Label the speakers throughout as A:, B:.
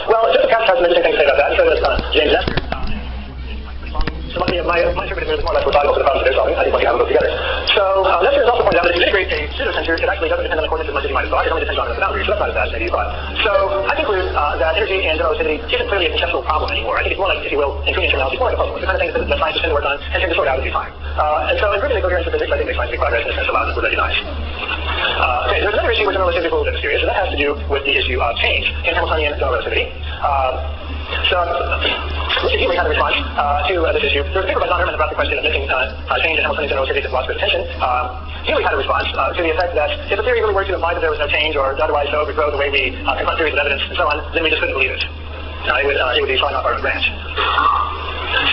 A: Well, Joseph Katz has some interesting things to say about that, and so does James Nestor. So my interpretation is more or less orthogonal to the problems that they're solving. I think once you have them both together. So Nestor has also pointed out that if you integrate a pseudo-tensor, it actually doesn't depend on the coordinates as much as you might have thought. It only depends on the boundary, so that's not as bad as maybe you thought. So I conclude that energy and general relativity isn't clearly a conceptual problem anymore. I think it's more like, if you will, in Freudian terminology, it's more like a puzzle. It's the kind of thing that scientists tend to work on and tend to sort out would be fine. And so improving the coherence of physics, I think, makes scientific progress in a sense allows us to recognize. Okay, there's another issue where general relativity is a little bit mysterious, and that has to do with the issue of change in Hamiltonian general relativity. So Richard Healy had a response to this issue. There was a paper by Don Herman about the question of missing change in Hamiltonian general relativity that lost good attention. Healy had a response to the effect that if the theory really were to imply that there was no change or otherwise so overgrow the way we confront theories of evidence and so on, then we just couldn't believe it. It would be falling off our own branch.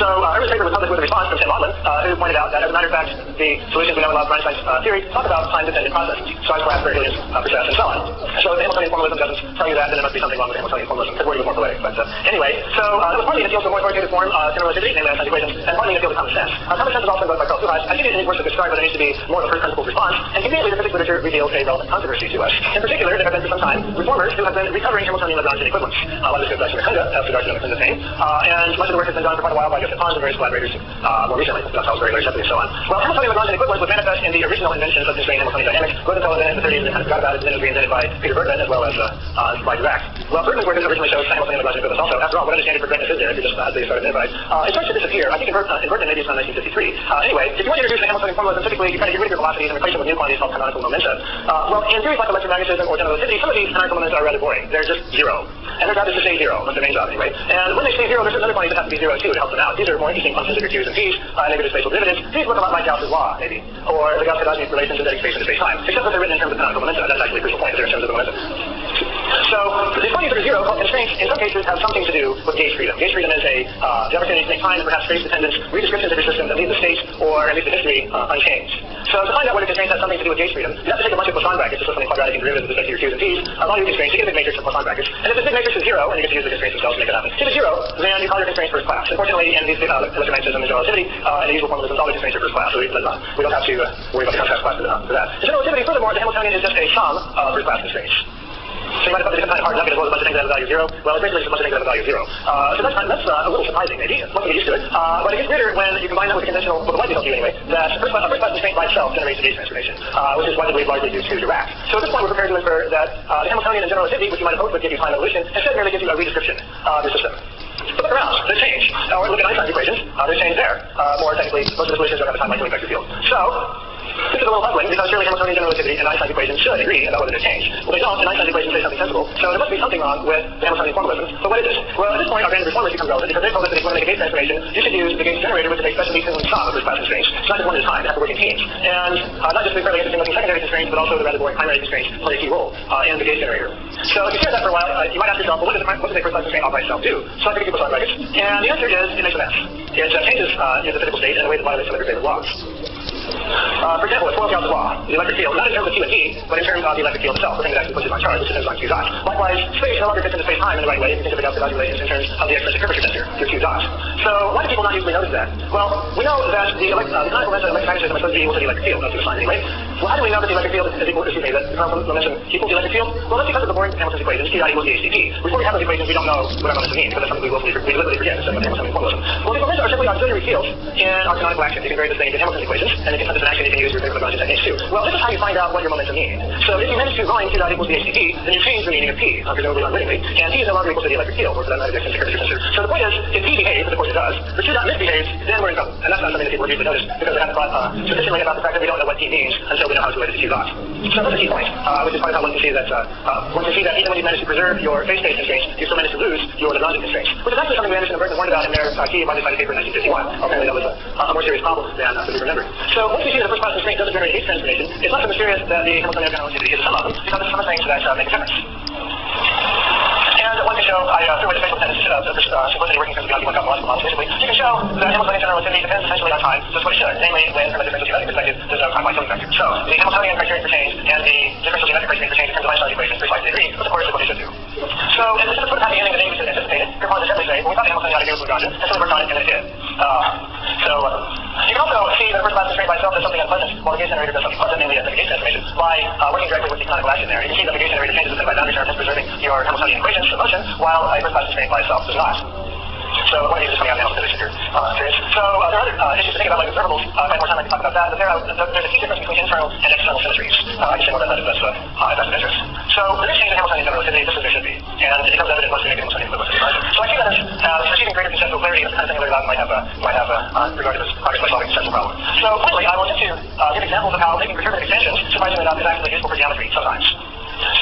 A: So Herman's paper was published with a response from Tim Maudlin, who pointed out that, as a matter of fact, the solutions we know about Einstein's theory talk about time-dependent processes, size per aspect, radius per process, and so on. So if the Hamiltonian formalism doesn't tell you that, then there must be something wrong with the Hamiltonian formalism. The wording was more poetic. But anyway, so that was partly in the field of more authoritative form, general relativity, namely Einstein's equations, and partly in the field of common sense. Common sense is also invoked by Carl Suhas. I think it is worth to describe, but there needs to be more of a first principles response, and conveniently the physics literature reveals a relevant controversy to us. In particular, there have been for some time reformers who have been recovering Hamiltonian Lagrangian equivalents. A lot of this goes back to Mekunda, after Darcy and Mekunda's name, and much of the work has been done for quite a while by Joseph Pons and various collaborators more recently. That's how very Shepley and so on. Well, Hamiltonian Lagrangian equivalence was manifest in the original inventions of constrained Hamiltonian dynamics. Rosenfeld in the 30s and kind of forgot about it, then it was reinvented by Peter Bergman as well as by Dirac. Well, Bergman's work originally shows Hamiltonian Lagrangian equivalence also. After all, what understanding for greatness is there if you just as they started identified? It starts to disappear. I think in Bergman maybe it's around 1953. Anyway, if you want to introduce the Hamiltonian formula, then typically you kind of get rid of your velocities and replace them with new quantities called canonical momenta. Well, in theories like electromagnetism or general relativity, some of these canonical momenta are rather boring. They're just zero. And their job is to say zero. That's their main job anyway. And when they say zero, there's certain other quantities that have to be zero too to help them out. These are more interesting functions of your Q's and P's, negative spatial derivatives. These look a lot like Gauss's law, maybe, or the Gauss-Kardashian relation synthetic space into space-time, except that they're written in terms of canonical momenta. That's actually a crucial point, they're in terms of the momentum. So these quantities that are zero, called constraints, in some cases have something to do with gauge freedom. Gauge freedom is the opportunity to make time and perhaps space-dependent redescriptions of your system that leave the state, or at least the history, unchanged. So to find out whether constraints have something to do with gauge freedom, you have to take a bunch of Poisson brackets, just something quadratic and derivative with respect to your Q's and P's, all your constraints, you get a big matrix of Poisson brackets, and if this big matrix is zero, and you get to use the constraints themselves to make it happen, if it's zero, then you call your constraints first class. Unfortunately, in these electromagnetism and general relativity, and the usual formalisms, all the constraints are first class, so we don't have to worry about the contrast class for that. In general relativity, furthermore, the Hamiltonian is just a sum of first class constraints. So you might have thought that different kind of hard nugget as well as a bunch of things that have a value zero. Well, it's basically just a bunch of things that have a value zero. So that's a little surprising, maybe. Once you get used to it. But it gets weirder when you combine that with the conventional, well, the widely held view anyway, that a first class constraint by itself generates a gauge transformation, which is what we believe largely due to Dirac. So at this point, we're prepared to infer that the Hamiltonian and general relativity, which you might have hoped would give you time evolution, instead merely gives you a redescription of your system. But look around, there's change. Or look at Einstein's equations, there's change there. More technically, most of the solutions don't have a time-like vector field. So this is a little puzzling because surely Hamiltonian general relativity and Einstein's equations should agree about whether there's change. Well, they don't, and Einstein's equations say something sensible. So there must be something wrong with the Hamiltonian formalism. So what is it? Well, at this point, our random reformers become relevant because they told us that if you want to make a gauge transformation, you should use the gauge generator, which is a specially tuned sum of first class constraints. It's not just one at a time, they have to work in teams. And not just the fairly interesting looking secondary constraints, but also the rather boring primary constraints play a key role in the gauge generator. So if you stare at that for a while, you might ask yourself, well, what does a first class constraint all by itself do? So I think people start brackets. And the answer is, it makes a mess. It changes the physical state in a way that violates some of your favorite laws. For example, it's Gauss's law, the electric field, not in terms of Q and T, but in terms of the electric field itself, the thing that actually pushes my charge, which depends on Q dot. Likewise, space no longer fits into space-time in the right way if you think of the Gauss-Kardashian relations in terms of the extrinsic curvature tensor, your Q dot. So why do people not usually notice that? Well, we know that the canonical momentum of electromagnetism is supposed to be equal to the electric field. That's the sign anyway. Well, how do we know that the electric field is equal to, that the canonical momentum equals the electric field? Well, that's because of the boring Hamilton's equations, Q dot equals the HCP. Before we have those equations, we don't know what our momentum means, because that's something we deliberately forget instead of Hamiltonian formalism. Well, these momentum are simply auxiliary fields in our canonical action. You can vary this thing in Hamilton's equations, and you can have this in action, you can use your favorite Lagrangian techniques too. Well, this is how you find out what your momentum means. So if you manage to find Q dot equals the HCP, then you change the meaning of P, presumably unwittingly, and P is no longer equal to the electric field, or for that matter, the extrinsic curvature tensor. So the point is, if P behaves, of course it does, but Q dot misbehaves, then we're in trouble. And that's not something that people usually notice, because they haven't thought sufficiently about the fact that we don't know what P means until we know how to relate it to Q dot. So that's a key point, which is probably how one can see that even when you manage to preserve your phase space constraints, you still manage to lose your Lagrangian constraints, which is actually something we Anderson and Bergman warned about in their key widely cited paper in 1951. Apparently that was a more serious problem than we remember. So once we see that the first class constraint doesn't generate gauge transformation, it's not so mysterious that the Hamiltonian general relativity is a sum of them, because it's some things that make a difference. And one can show, I threw away the spatial dependency of this simplicity working in terms of the cosmological models, basically. You can show that Hamiltonian general relativity depends essentially on time, just what it should, namely when from a differential geometric perspective there's no time-wise filling factor. So the Hamiltonian criterion for change and the differential geometric criterion for change in terms of Einstein's equations precisely agree, which of course is what they should do. So, and this is a sort of happy ending that we should have anticipated. Your point is simply say, well, we thought the Hamiltonian had to do with Lagrangian, and so we worked on it, and it did. You can also see the first class constraint by itself does something unpleasant, while the gauge generator does something pleasant, namely a navigation estimation, by working directly with the canonical action there. You can see the navigation generator changes the by boundary terms, preserving your Hamiltonian equations of motion, while a first class constraint by itself does not. So one of these is coming out now, so there are other issues to think about, like observables. If I had more time, I could talk about that. But there's a key difference between internal and external symmetries. I can say more about that if that's of interest. So there is change in Hamiltonian relativity, just as there should be, and it becomes evident once we make the Hamiltonian equivalency. So I see that as achieving greater conceptual clarity, and the kind of thing that might have regard to this progress by solving conceptual problems. So finally, I will just to give examples of how making perturbative expansions, surprisingly enough, is actually useful for geometry sometimes.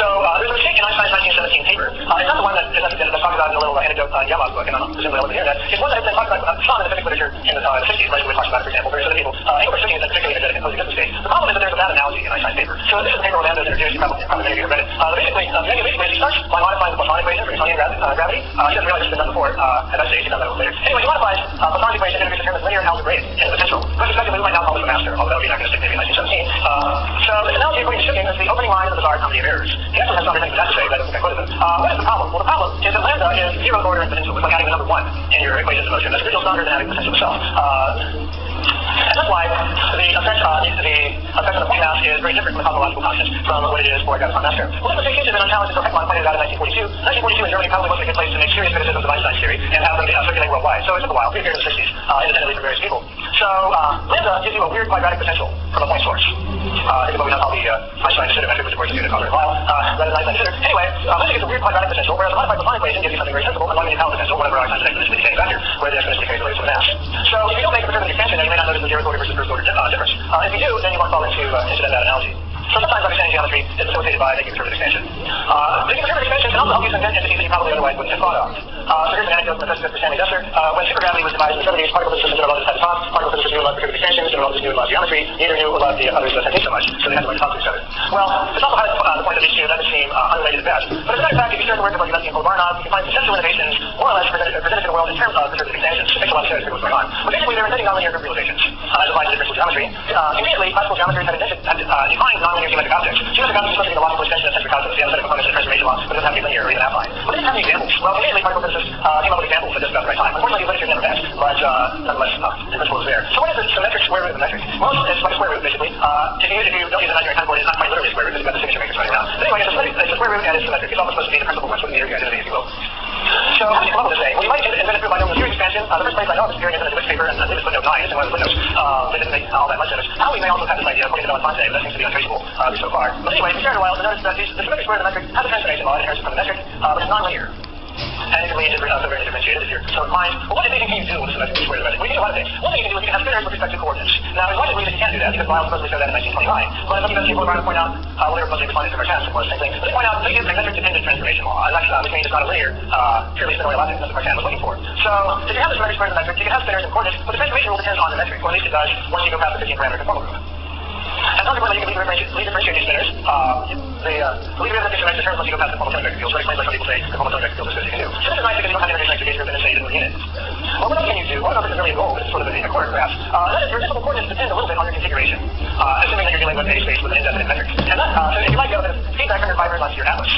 A: So there's a mistake in Einstein's 1917 paper. It's not the one that's talked about in a little anecdote Yama's book, and I'm presumably all over the internet. It's one that has been talked about some in the physics literature in the 60s, right? We talked about it, for example. Various other people, English studying it particularly energetic and posing this state. The problem is that there's a bad analogy in Einstein's paper. So this is the paper Orlando's introduced. You probably many of you have read it. Basically, he starts by modifying the Poisson equation for Newtonian gravity. He doesn't realize it's been done before at that stage. He's done that a little later. Anyway, he modifies Poisson's equation and determines linear algebraic and potential. Retrospectively, we might now call this a master, although that would be anachronistic maybe in 1917. So this analogy, according to Shipping, is the opening line of the bizarre comedy of errors. He actually has some other things to say, but I quoted them. What is the problem? Well, the problem is that lambda is zeroth order in potential. It's like adding the number 1 in your equations of motion. That's still stronger than having potential itself. And that's why the effect on the point mass is very different from the cosmological constant from what it is for a graviton mass term. Well, this has been unchallenged until Heckman pointed it out in 1942. 1942 in Germany probably wasn't a good place to make serious criticisms of Einstein's theory and have them circulate worldwide. So it took a while, 3 years in the 60s, independently from various people. So lambda gives you a weird quadratic potential from a point source. This is what we now call the Einstein decider metric, which of course is going to cover in a while. That is Einstein decider. Anyway, lambda gives a weird quadratic potential, whereas the modified Poisson equation gives you something very sensible, a 1 million pound potential, whenever Einstein's an exponentially decaying factor, where the exponentially carries away from the mass. So if you don't make a perturbative expansion, then you may not notice the zeroth order versus first order difference. If you do, then you won't fall into that analogy. So sometimes understanding geometry is facilitated by making perturbative expansion. Making perturbative expansion can also help you some entities that you probably otherwise wouldn't have thought of. So here's an anecdote from Professor Stanley Dester. When supergravity was devised in the 70s, particle physicists and developers had to talk. Particle physicists knew about perturbative expansions, developers knew about geometry. Neither knew about the others' techniques so much, so they had to learn to talk to each other. Well, it's also hard the point of these two that would seem unrelated at best. But as a matter of fact, if you start to work with like Levinsky and Kolbarnov, you can find conceptual innovations more or less presented to the world in terms of perturbative expansions. It makes a lot of sense to what's going on. But basically, they're inventing nonlinear group realizations as applied to differential geometry. Immediately, classical geometry had defined nonlinear geometric objects. Geometric objects are supposed to be the logical extension of centric cosmos, the set of components in the transformation law, but it doesn't have to be linear or even affine. But they didn't have any examples. Well, immediately, particle physicists came up with examples at just about the right time. Unfortunately, literature never has, but nonetheless, the principle is there. So what is the symmetric square root of the metric? Well, it's like a square root, basically. If you don't use an imaginary category, it's not quite literally a square root, because you've got the signature matrix running around. But anyway, it's a square root and it's symmetric. It's also supposed to be the principal point, the identity, if you will. So how do you come up with this thing? Well, you might invent it through binomial series expansion. The first place I know of is appearing in the Wick's paper, and I think it's footnote 9. It's in one of the footnotes. They didn't make all that much of it. How we may also have this idea, according to Noah Fonte, but that seems to be untraceable so far. But anyway, if you start a while to notice that the symmetric square of the metric has a transformation law inherent from the metric, but it's nonlinear. And it can be very differentiated if you're so inclined. Well, what can you do with the symmetric square of the metric? We can do a lot of things. One thing you can do is you can have spinners with respect to coordinates. Now, there's logic reasons you can't do that, because Lyell supposedly showed that in 1929. But some of the people are trying to point out, they were supposedly responding to our tests, of course, same thing. But they point out that you have a metric-dependent transformation law, which means it's not a linear, purely spinor logic. That's what Marchand was looking for. So, if you have the symmetric square of the metric, you can have spinners and coordinates, but the transformation rule depends on the metric, or at least it does once you go past the 15-parameter conformal group. And consequently, you can lead differentiate these spinners. The lead realization metric determines once you go past the conformal thermometric field. So explains why some people say the conformal thermometric field is good, you can do. So this is nice because you don't have integration extra group and say you didn't unit. Well, what else can you do? Well, I don't know if this is really a goal, but it's sort of a coordinate graph. That is, your differential coordinates depend a little bit on your configuration, assuming that you're dealing with a space with an indefinite metric. And that, so if you like, feedback from your fibers onto your atlas.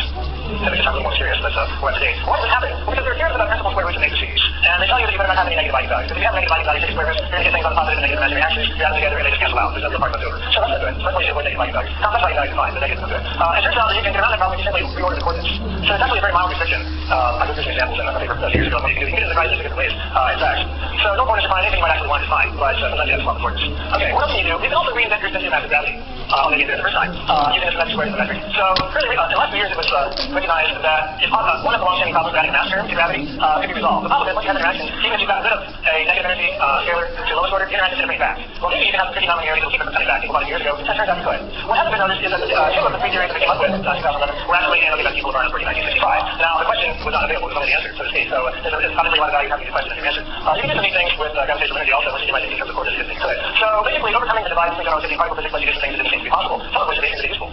A: That makes it sound a little more serious, but we're up to date. Why does this happen? Well, because there are theorems about principal square roots and matrices, and they tell you that you better not have any negative eigenvalues. If you have negative eigenvalues, take square roots, you're going to get things on the positive and negative imaginary axes, you add them together and they just cancel out. There's no part left over. So that's not good. So that's why you should avoid negative eigenvalues. Complex eigenvalues are fine, but negative is good. It turns out that you can get around that problem if you simply reorder the coordinates. So it's actually a very mild restriction. I took some examples in a paper a few years ago. You can get into the right in different ways, in fact. So no coordinates are fine. Anything you might actually want is fine, but sometimes you have to swap the coordinates. Okay, what else can you do? You can also reinvent your sense of gravity. I'll make it there the first time, using the symmetric square of the metric. So, really, in the last few years, it was recognized that if one of the long-standing problems of adding mass term to gravity could be resolved. The problem is, once you have interactions, even if you've gotten rid of a negative energy scalar to lowest order, the interactions coming back. Well, maybe you can have pretty nonlinearity to keep it from coming back. About years ago, that turns out you could. What hasn't been noticed is that two of the three theories that we came up with in 2011 were actually analyzed by people around 1965. Now, the question was not available, it was only the answer, so to speak. So, there's obviously a lot of value having these questions and your answers. You can do some neat things with gravitational energy also, which you might think in terms of coordinates, you could. So, basically, overcoming the divide between general particle physics lets you do some things that didn't seem to be possible, some of which are basically useful.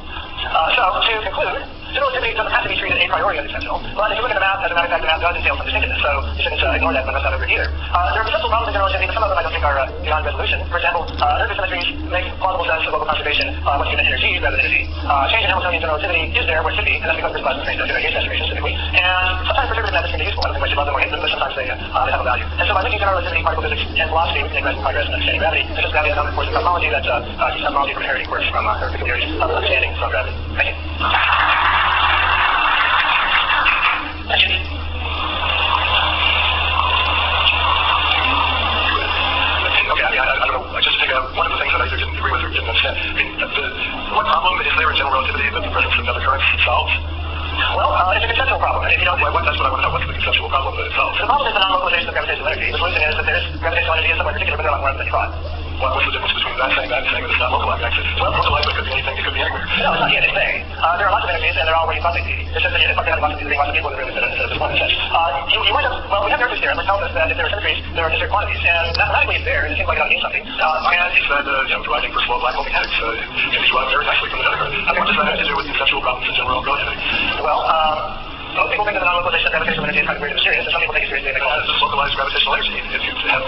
A: So, to conclude, general relativity doesn't have to be treated a priori as exceptional, but if you look at the math, as a matter of fact, the math does entail some distinctiveness, so you shouldn't ignore that when that's not over either. There are conceptual problems in general relativity, but some of them I don't think are beyond resolution. For example, nervous symmetries make plausible sense of local conservation once you get energy rather than energy. Change in Hamiltonian general relativity is there where it should be, and that's because there's plasma strange gauge estimation typically. And sometimes perturbative methods seem to be useful. I don't think much above them or hidden, but sometimes they have a value. And so by linking general relativity, particle physics, and velocity, we can make progress in understanding gravity. It's just gravity economic force and cosmology that keeps cosmology from inheriting quirks from her peculiarities of understanding from gravity. Thank you. Thank you. I don't know, just to take one of the things that I either didn't agree with or didn't understand. I mean, what problem is there in general relativity that the presence of another current solves? Well, it's a conceptual problem. And if you don't, that's what I want to know. What's the conceptual problem that it solves? The problem is the non-localization of gravitational energy. The solution is that there is gravitational energy in somewhere particular, but they're not more than you thought. What's the difference between that saying that it's not localized? Well, localized, but it could be anything. It could be anywhere. No, it's not the anything. There are lots of energies, and they're all where you thought they'd be. It's just that if I have lots of people in the room instead of just one sense. You might have, well, we have Newton's theorem, which tells us that if there are symmetries, there are discrete quantities, and mathematically it's there, and it seems like it ought to mean something. And it's that, deriving first of all black hole mechanics can be derived very nicely from the other. What does that have to do with conceptual problems in general relativity? Well, most people think that the non-localization of gravitational energy is kind of weird and mysterious, and some people take it seriously and they call it localized gravitational energy. If you have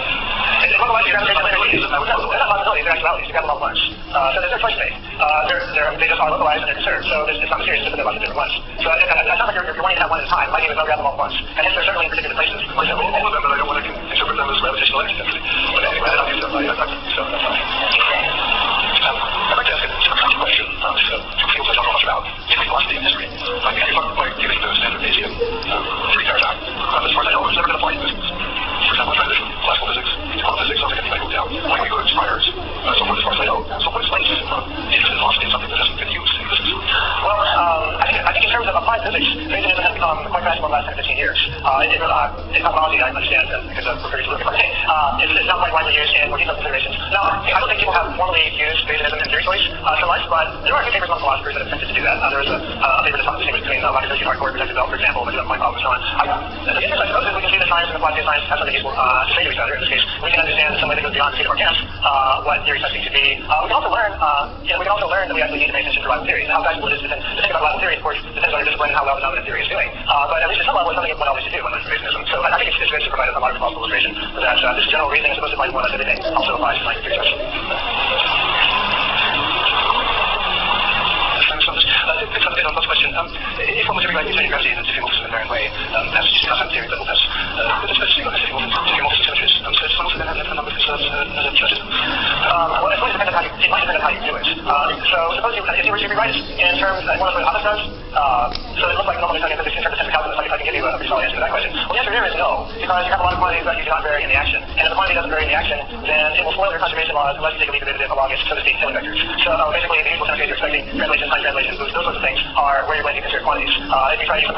A: localized gravitational energy, they're not possibilities, they're actualities. You got them all at once. So there's no choice to make. They just are localized and they're conserved. So it's not mysterious, just that there are lots of different ones. So it's not like you're wanting to have one at a time. My game is I'll grab them all at once. And hence they're certainly in particular places. All of them, but I don't want to interpret them as gravitational energy density. But anyway, I don't use them. So that's fine. I'd like to ask a different question. Two fields I don't know much about. Velocity and history. You're talking about giving the standard Bayesian theory paradigm. As far as I know, there's never been applied in physics. For example, transition, classical physics, quantum physics, something that can go down. When we go to spires, so forth as far as I know. So what explains infinite velocity is something that hasn't been used in physics? Well, I think in terms of applied physics, Bayesianism has become quite fashionable in the last 10 to 15 years. In cosmology, I understand, because we're very familiar with it. It's not quite widely used in more detailed considerations. Now, I don't think people have formally used Bayesianism in theory choice so much, but there are a few papers among philosophers that have attempted to do that. There was a paper that's not distinguished between Lagrangian hardcore protected belt, for example, which is a point problem and so on. The interest, I suppose, is we can see that science and applied science have something useful to say to each other. In this case, we can understand in some way that goes beyond the state of our camps what theory testing should be. We can also learn, that we actually need to pay attention to Latin theory. And how valuable it is to think about Latin theory, of course, depends on your discipline and how well the dominant theory is doing. But at least at some level, it's something one always should do when there's Bayesianism. So I think it's good to provide a lot of plausible illustration that this general reasoning is supposed to apply to more or less everything also applies to scientific research. It's a bit of a question. If one was to rewrite Newtonian gravity in a difficult and invariant way, as you discussed in theory, but that's symmetries. So it's almost a number of churches. Well, it might depend on how you do it. So suppose if you were to rewrite it in terms that one of the authors does, so it looks like normal Newtonian physics in terms of central calculus, like if I can give you a pretty solid answer to that question. Well, the answer here is no, because you have a lot of quantities that you do not vary in the action. And if the quantity doesn't vary in the action, then it will spoil your conservation laws unless you take a leap of it along its, so to speak, Hilbert vectors. So basically, the usual symmetries you're expecting, translation, time translation, those sorts of things are where you're going to consider quantities. If you try to use some